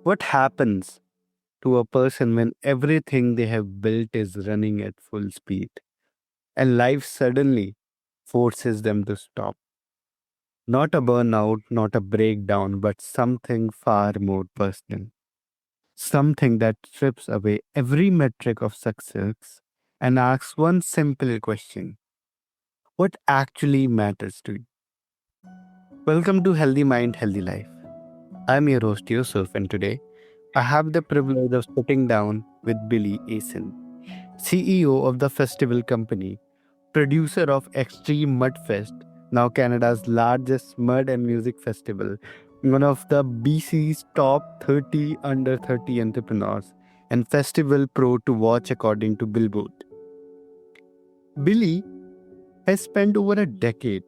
What happens to a person when everything they have built is running at full speed and life suddenly forces them to stop? Not a burnout, not a breakdown, but something far more personal. Something that strips away every metric of success and asks one simple question: what actually matters to you? Welcome to Healthy Mind, Healthy Life. I'm your host, Yusuf, and today I have the privilege of sitting down with Billie Aasen, CEO of the festival company, producer of Extreme Mudfest, now Canada's largest mud and music festival, one of the BC's top 30 under 30 entrepreneurs, and festival pro to watch according to Billboard. Billie has spent over a decade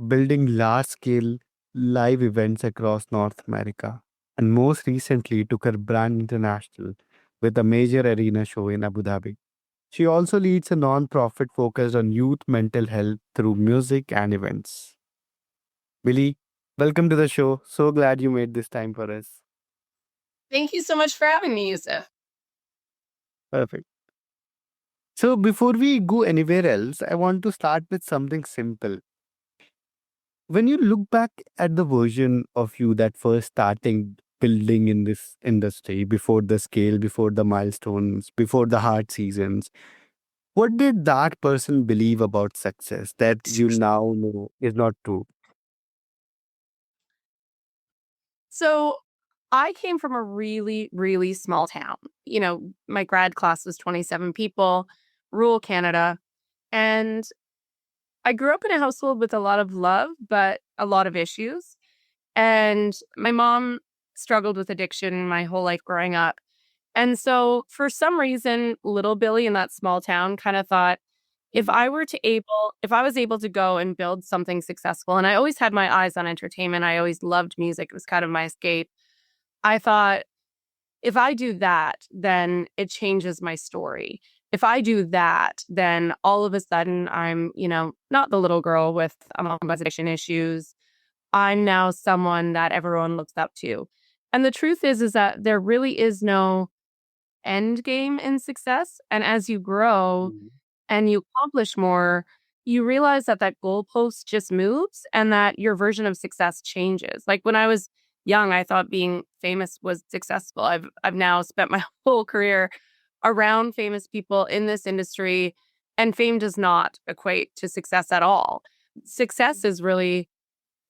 building large scale live events across North America, and most recently took her brand international with a major arena show in Abu Dhabi. She also leads a non-profit focused on youth mental health through music and events. Billy, welcome to the show. So glad you made this time for us. Thank you so much for having me, Yusuf. Perfect. So before we go anywhere else, I want to start with something simple. When you look back at the version of you that first starting building in this industry, before the scale, before the milestones, before the hard seasons, what did that person believe about success that you now know is not true? So I came from a really, really small town. My grad class was 27 people, rural Canada. And I grew up in a household with a lot of love, but a lot of issues. And my mom struggled with addiction my whole life growing up. And so for some reason, little Billy in that small town kind of thought, if I was able to go and build something successful, and I always had my eyes on entertainment, I always loved music. It was kind of my escape. I thought, if I do that, then it changes my story. If I do that, then all of a sudden I'm, not the little girl with addiction issues. I'm now someone that everyone looks up to. And the truth is that there really is no end game in success. And as you grow Mhm. and you accomplish more, you realize that that goalpost just moves and that your version of success changes. Like when I was young, I thought being famous was successful. I've now spent my whole career around famous people in this industry, and fame does not equate to success at all. Success is really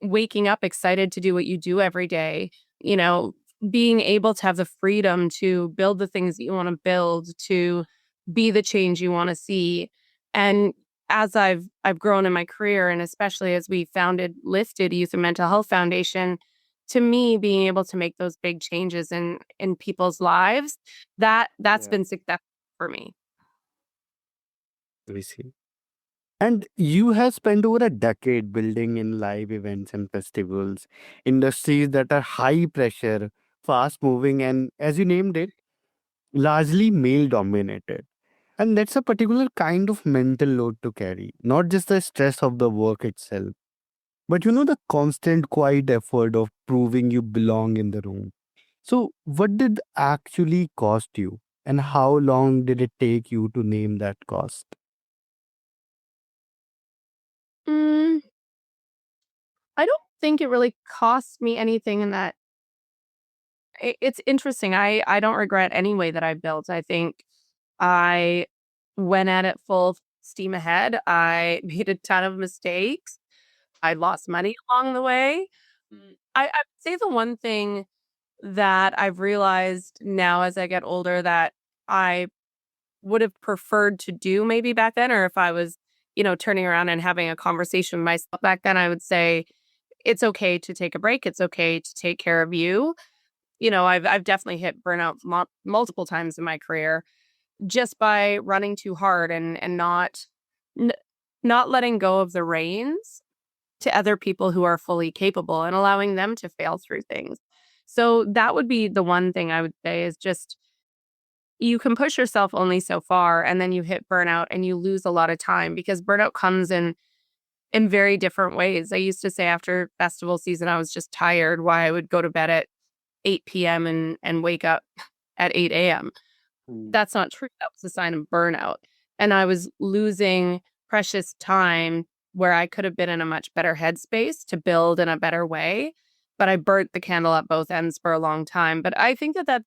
waking up excited to do what you do every day, you know, being able to have the freedom to build the things that you want to build, to be the change you want to see. And as I've grown in my career, and especially as we founded Lifted Youth and Mental Health Foundation, to me, being able to make those big changes in people's lives, that's Yeah, been success for me. we see. And you have spent over a decade building in live events and festivals, industries that are high pressure, fast moving, and as you named it, largely male dominated. And that's a particular kind of mental load to carry, not just the stress of the work itself, but the constant quiet effort of proving you belong in the room. So, what did actually cost you, and how long did it take you to name that cost? Mm, I don't think it really cost me anything in that. It's interesting. I don't regret any way that I built. I think I went at it full steam ahead. I made a ton of mistakes. I lost money along the way. I would say the one thing that I've realized now as I get older that I would have preferred to do maybe back then, or if I was, turning around and having a conversation with myself back then, I would say it's okay to take a break. It's okay to take care of you. I've definitely hit burnout multiple times in my career just by running too hard and n- not letting go of the reins to other people who are fully capable and allowing them to fail through things. So that would be the one thing I would say is just you can push yourself only so far and then you hit burnout and you lose a lot of time because burnout comes in very different ways. I used to say after festival season I was just tired, why I would go to bed at 8 p.m. and wake up at 8 a.m. Mm. That's not true. That was a sign of burnout. And I was losing precious time where I could have been in a much better headspace to build in a better way. But I burnt the candle at both ends for a long time. But I think that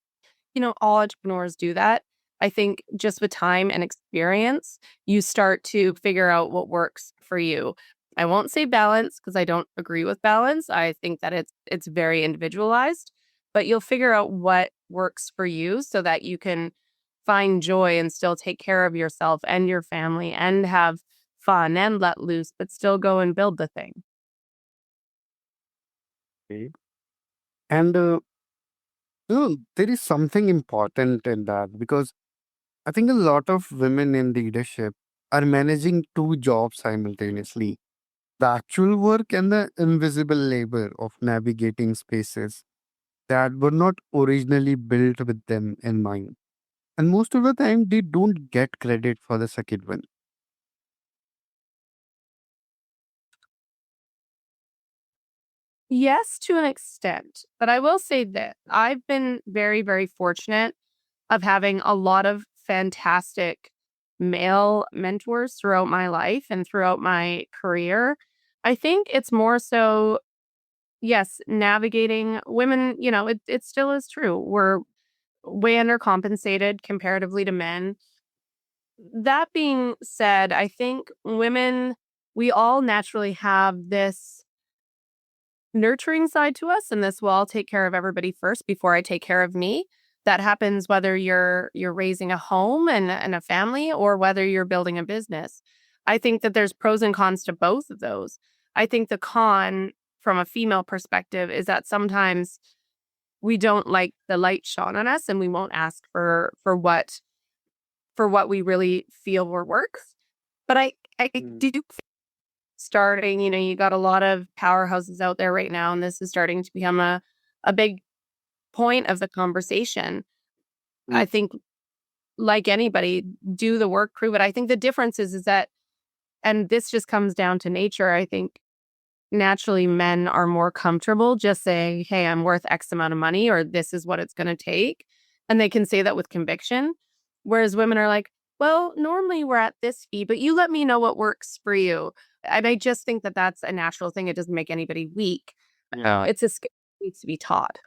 all entrepreneurs do that. I think just with time and experience, you start to figure out what works for you. I won't say balance because I don't agree with balance. I think that it's very individualized, but you'll figure out what works for you so that you can find joy and still take care of yourself and your family and have fun and let loose, but still go and build the thing. Okay. And there is something important in that because I think a lot of women in leadership are managing two jobs simultaneously, the actual work and the invisible labor of navigating spaces that were not originally built with them in mind. And most of the time, they don't get credit for the second one. Yes, to an extent, but I will say that I've been very, very fortunate of having a lot of fantastic male mentors throughout my life and throughout my career. I think it's more so, yes, navigating women, it still is true. We're way undercompensated comparatively to men. That being said, I think women, we all naturally have this nurturing side to us, and this will I'll take care of everybody first before I take care of me. That happens whether you're raising a home and a family or whether you're building a business. I think that there's pros and cons to both of those. I think the con from a female perspective is that sometimes we don't like the light shone on us and we won't ask for what we really feel were works. But I Mm. do starting, you got a lot of powerhouses out there right now, and this is starting to become a big point of the conversation. Mm. I think, like anybody, do the work, prove it. I think the difference is that, and this just comes down to nature. I think naturally men are more comfortable just saying, "Hey, I'm worth X amount of money," or "This is what it's going to take," and they can say that with conviction. Whereas women are like, "Well, normally we're at this fee, but you let me know what works for you." And I just think that that's a natural thing. It doesn't make anybody weak. Yeah. It's a skill that needs to be taught.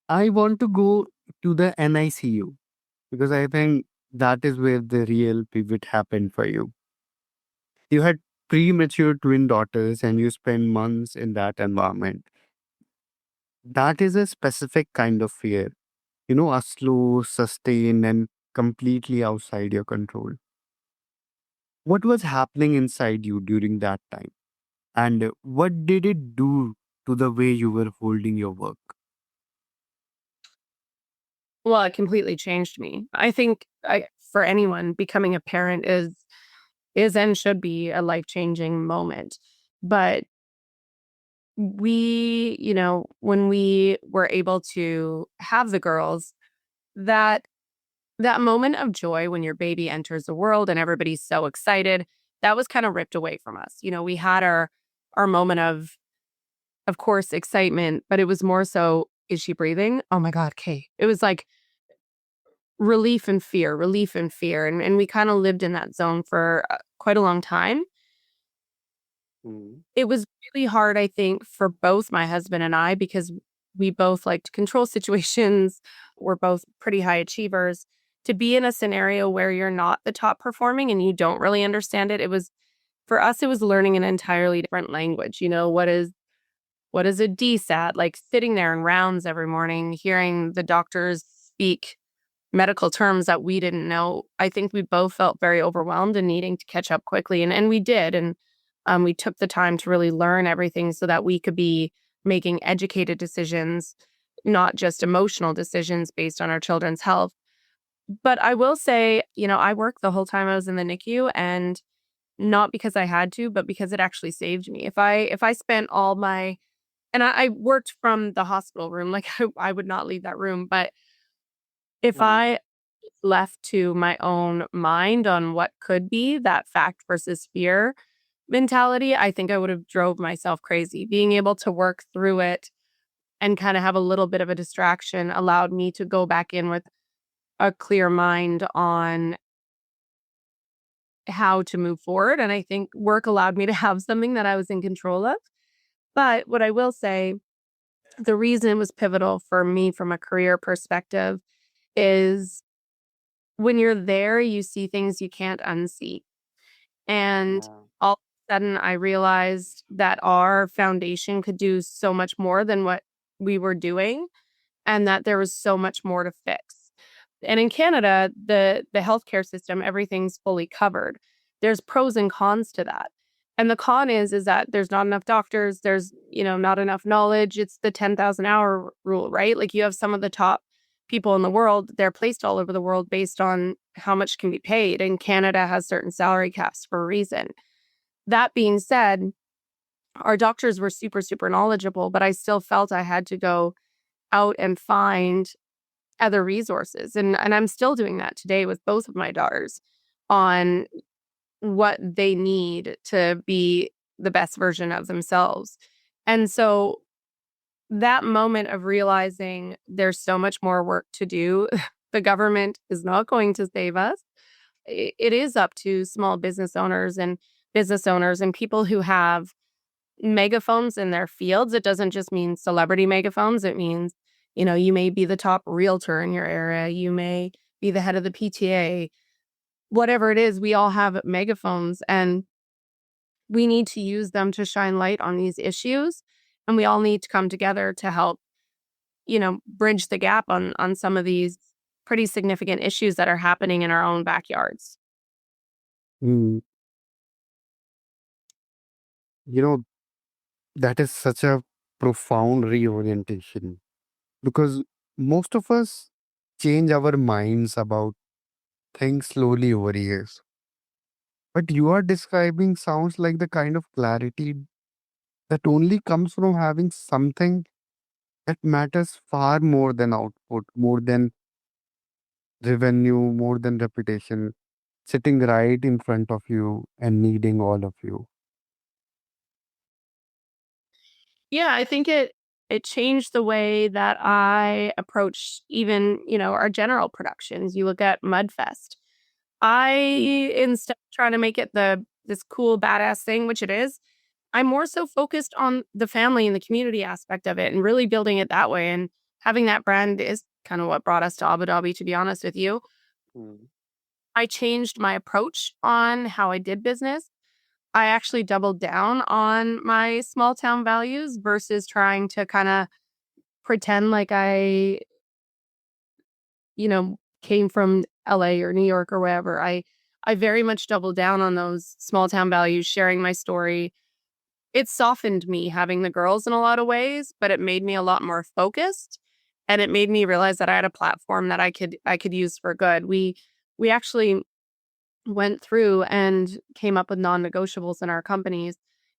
I want to go to the NICU because I think that is where the real pivot happened for you. You had premature twin daughters and you spent months in that environment. That is a specific kind of fear, a slow, sustained, and completely outside your control. What was happening inside you during that time? And what did it do to the way you were holding your work? Well, it completely changed me. I think for anyone, becoming a parent is and should be a life-changing moment. But when we were able to have the girls, that that moment of joy when your baby enters the world and everybody's so excited, that was kind of ripped away from us. We had our moment of course, excitement, but it was more so, is she breathing? Oh my God, Kate. It was like relief and fear. And we kind of lived in that zone for quite a long time. Mm. It was really hard, I think, for both my husband and I because we both like to control situations. We're both pretty high achievers. To be in a scenario where you're not the top performing and you don't really understand it, for us, it was learning an entirely different language. What is a DSAT? Like sitting there in rounds every morning, hearing the doctors speak medical terms that we didn't know. I think we both felt very overwhelmed and needing to catch up quickly. And we did. And we took the time to really learn everything so that we could be making educated decisions, not just emotional decisions based on our children's health. But I will say, I worked the whole time I was in the NICU and not because I had to, but because it actually saved me. If I spent all my and I worked from the hospital room, like I would not leave that room. But if Mm. I left to my own mind on what could be that fact versus fear, mentality, I think I would have drove myself crazy. Being able to work through it and kind of have a little bit of a distraction allowed me to go back in with a clear mind on how to move forward. And I think work allowed me to have something that I was in control of. But what I will say, the reason it was pivotal for me from a career perspective is when you're there, you see things you can't unsee. And Yeah. all of a sudden, I realized that our foundation could do so much more than what we were doing, and that there was so much more to fix. And in Canada, the healthcare system, everything's fully covered. There's pros and cons to that. And the con is that there's not enough doctors, there's, not enough knowledge. It's the 10,000 hour rule, right? Like you have some of the top people in the world, they're placed all over the world based on how much can be paid. And Canada has certain salary caps for a reason. That being said, our doctors were super, super knowledgeable, but I still felt I had to go out and find other resources. And I'm still doing that today with both of my daughters on what they need to be the best version of themselves. And so that moment of realizing there's so much more work to do, the government is not going to save us. It is up to small business owners and people who have megaphones in their fields. It doesn't just mean celebrity megaphones. It means, you may be the top realtor in your area. You may be the head of the PTA. Whatever it is, we all have megaphones and we need to use them to shine light on these issues. And we all need to come together to help, bridge the gap on some of these pretty significant issues that are happening in our own backyards. Mm, you know, that is such a profound reorientation because most of us change our minds about things slowly over years. But you are describing sounds like the kind of clarity that only comes from having something that matters far more than output, more than revenue, more than reputation, sitting right in front of you and needing all of you. Yeah, I think it changed the way that I approach even, our general productions. You look at Mudfest. I instead of trying to make it this cool badass thing, which it is, I'm more so focused on the family and the community aspect of it and really building it that way. And having that brand is kind of what brought us to Abu Dhabi, to be honest with you. Mm. I changed my approach on how I did business. I actually doubled down on my small town values versus trying to kind of pretend like I, came from LA or New York or wherever. I very much doubled down on those small town values, sharing my story. It softened me having the girls in a lot of ways, but it made me a lot more focused and it made me realize that I had a platform that I could use for good. We actually went through and came up with non-negotiables in our companies.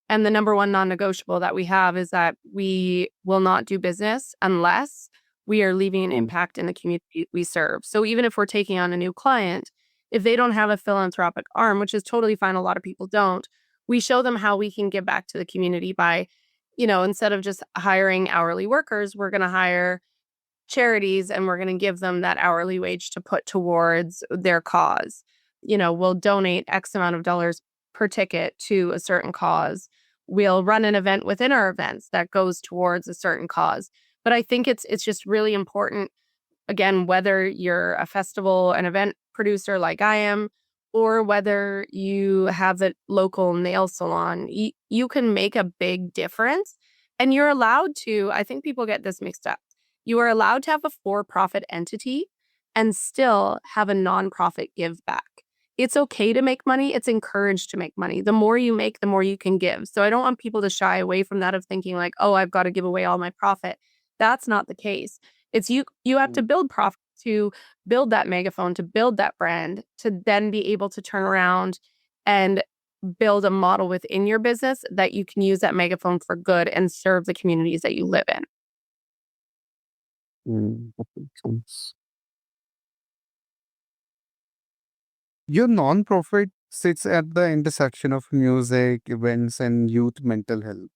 And the number one non-negotiable that we have is that we will not do business unless we are leaving an Mm. impact in the community we serve. So even if we're taking on a new client, if they don't have a philanthropic arm, which is totally fine, a lot of people don't, we show them how we can give back to the community by, instead of just hiring hourly workers, we're going to hire charities and we're going to give them that hourly wage to put towards their cause. We'll donate X amount of dollars per ticket to a certain cause. We'll run an event within our events that goes towards a certain cause. But I think it's just really important, again, whether you're a festival, an event producer like I am, or whether you have a local nail salon, you can make a big difference. And you're allowed to, I think people get this mixed up. You are allowed to have a for profit entity and still have a nonprofit give back. It's okay to make money. It's encouraged to make money. The more you make, the more you can give. So I don't want people to shy away from that of thinking like, oh, I've got to give away all my profit. That's not the case. It's you have to Mm. build profit to build that megaphone, to build that brand, to then be able to turn around and build a model within your business that you can use that megaphone for good and serve the communities that you live in. That makes sense. Your nonprofit sits at the intersection of music, events, and youth mental health.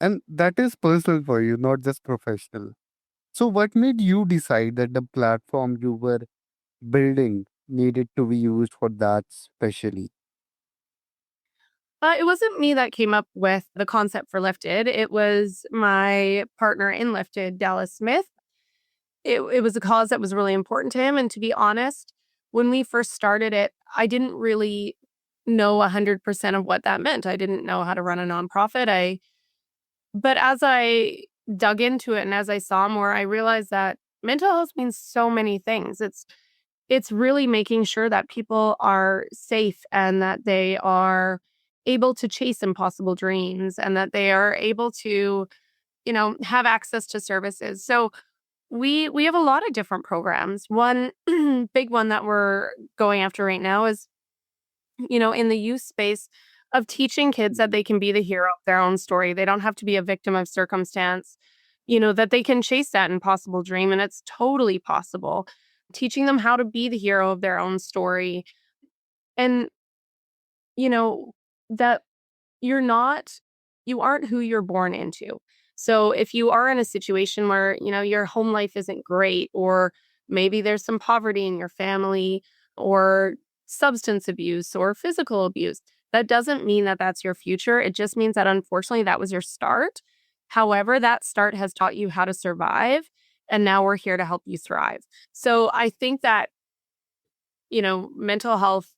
And that is personal for you, not just professional. So, what made you decide that the platform you were building needed to be used for that specially? It wasn't me that came up with the concept for Lifted. It was my partner in Lifted, Dallas Smith. It was a cause that was really important to him. And to be honest, when we first started it, I didn't really know 100% of what that meant. I didn't know how to run a nonprofit. But as I dug into it and as I saw more, I realized that mental health means so many things. It's really making sure that people are safe and that they are able to chase impossible dreams and that they are able to, have access to services. So we have a lot of different programs. One big one that we're going after right now is, in the youth space of teaching kids that they can be the hero of their own story. They don't have to be a victim of circumstance, that they can chase that impossible dream and it's totally possible. Teaching them how to be the hero of their own story and, you know, that you're not you aren't who you're born into. So if you are in a situation where, your home life isn't great or maybe there's some poverty in your family or substance abuse or physical abuse, that doesn't mean that that's your future. It just means that unfortunately that was your start. However, that start has taught you how to survive and now we're here to help you thrive. So I think that, mental health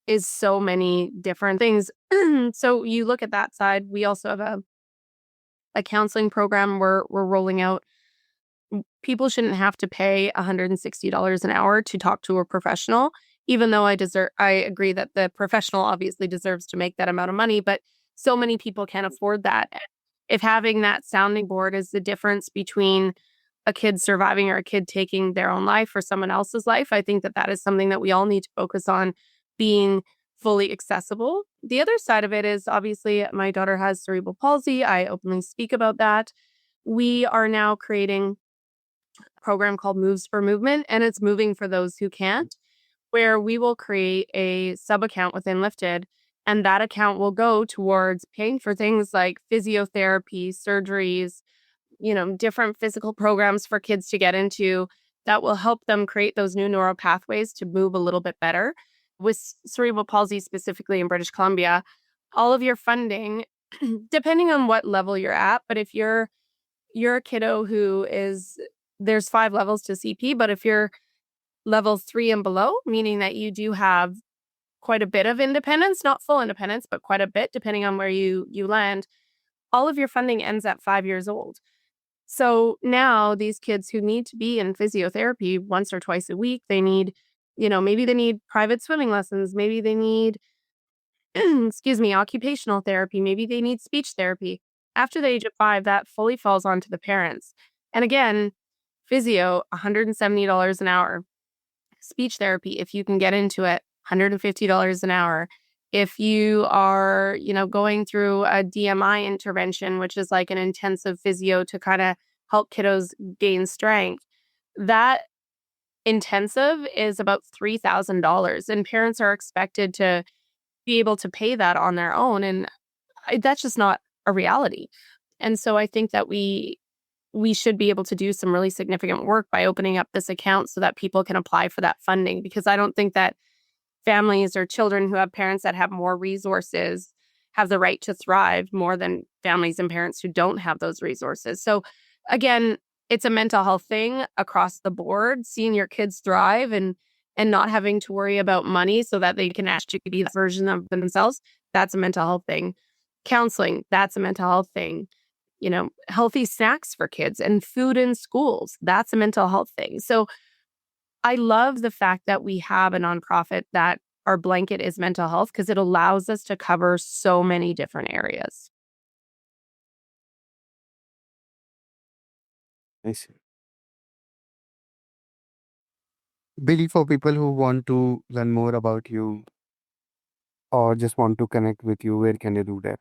is so many different things. So you look at that side. We also have a counseling program we're rolling out. People shouldn't have to pay $160 an hour to talk to a professional, even though I agree that the professional obviously deserves to make that amount of money, but so many people can't afford that. If having that sounding board is the difference between a kid surviving or a kid taking their own life or someone else's life, I think that that is something that we all need to focus on being fully accessible. The other side of it is obviously my daughter has cerebral palsy. I openly speak about that. We are now creating a program called Moves for Movement, and it's moving for those who can't, where we will create a sub account within Lifted, and that account will go towards paying for things like physiotherapy, surgeries, different physical programs for kids to get into that will help them create those new neural pathways to move a little bit better. With cerebral palsy, specifically in British Columbia, all of your funding, depending on what level you're at, but if you're a kiddo who is there's 5 levels to CP, but if you're level 3 and below, meaning that you do have quite a bit of independence, not full independence, but quite a bit depending on where you land, all of your funding ends at 5 years old. So now these kids who need to be in physiotherapy once or twice a week, they need, maybe they need private swimming lessons, maybe they need excuse me, occupational therapy, maybe they need speech therapy. After the age of 5, that fully falls onto the parents. And again, physio, $170 an hour. Speech therapy, if you can get into it, $150 an hour. If you are, going through a DMI intervention, which is like an intensive physio to kind of help kiddos gain strength, that intensive is about $3,000 and parents are expected to be able to pay that on their own and that's just not a reality. And so I think that we should be able to do some really significant work by opening up this account so that people can apply for that funding because I don't think that families or children who have parents that have more resources have the right to thrive more than families and parents who don't have those resources. So again, it's a mental health thing across the board, seeing your kids thrive and not having to worry about money so that they can actually be the version of themselves. That's a mental health thing. Counseling, that's a mental health thing. Healthy snacks for kids and food in schools, that's a mental health thing. So I love the fact that we have a nonprofit that our blanket is mental health because it allows us to cover so many different areas. I see. Billy, for people who want to learn more about you or just want to connect with you, where can you do that?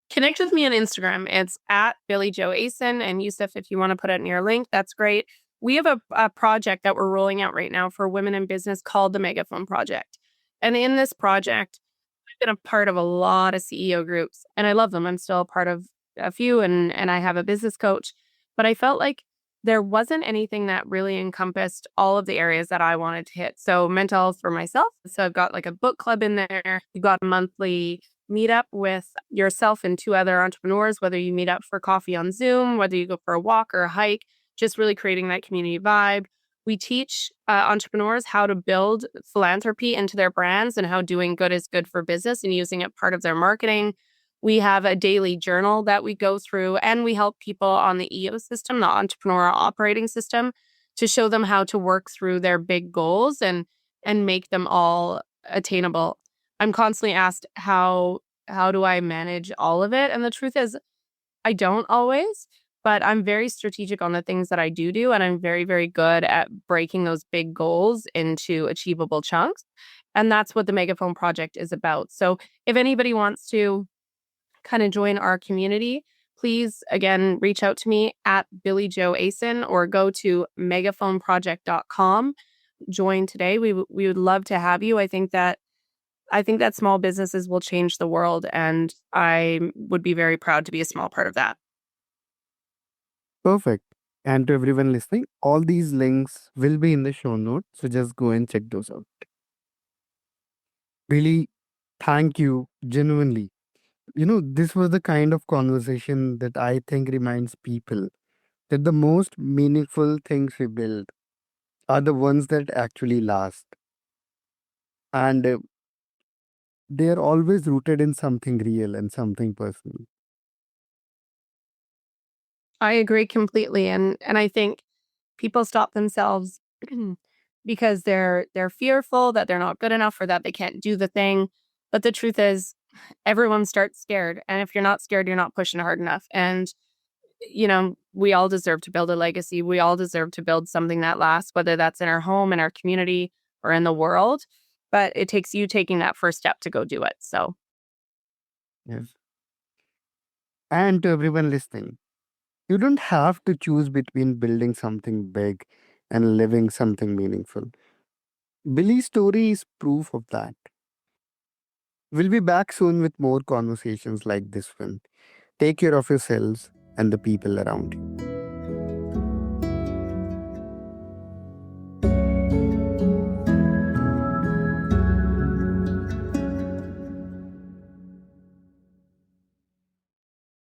Connect with me on Instagram. It's at Billie Jo Aasen. And Yusuf, if you want to put it in your link, that's great. We have a project that we're rolling out right now for women in business called the Megaphone Project. And in this project, I've been a part of a lot of CEO groups and I love them. I'm still a part of a few and I have a business coach, but I felt like there wasn't anything that really encompassed all of the areas that I wanted to hit. So mental health for myself. So I've got like a book club in there. You've got a monthly meetup with yourself and two other entrepreneurs, whether you meet up for coffee on Zoom, whether you go for a walk or a hike, just really creating that community vibe. We teach entrepreneurs how to build philanthropy into their brands and how doing good is good for business and using it part of their marketing. We have a daily journal that we go through, and we help people on the EO system, the entrepreneur operating system, to show them how to work through their big goals and make them all attainable. I'm constantly asked how do I manage all of it? And the truth is I don't always, but I'm very strategic on the things that I do, and I'm very, very good at breaking those big goals into achievable chunks. And that's what the Megaphone project is about. So if anybody wants to kind of join our community, please again reach out to me at Billie Jo Aasen or go to megaphoneproject.com. Join today. We would love to have you. I think that small businesses will change the world, and I would be very proud to be a small part of that. Perfect. And to everyone listening, all these links will be in the show notes. So just go and check those out. Really, thank you genuinely. This was the kind of conversation that I think reminds people that the most meaningful things we build are the ones that actually last. And they are always rooted in something real and something personal. I agree completely, and I think people stop themselves because they're fearful that they're not good enough or that they can't do the thing. But the truth is, everyone starts scared, and if you're not scared, you're not pushing hard enough. And we all deserve to build a legacy. We all deserve to build something that lasts, whether that's in our home, in our community, or in the world. But it takes you taking that first step to go do it. So Yes. And to everyone listening, you don't have to choose between building something big and living something meaningful. Billy's story is proof of that. We'll be back soon with more conversations like this one. Take care of yourselves and the people around you.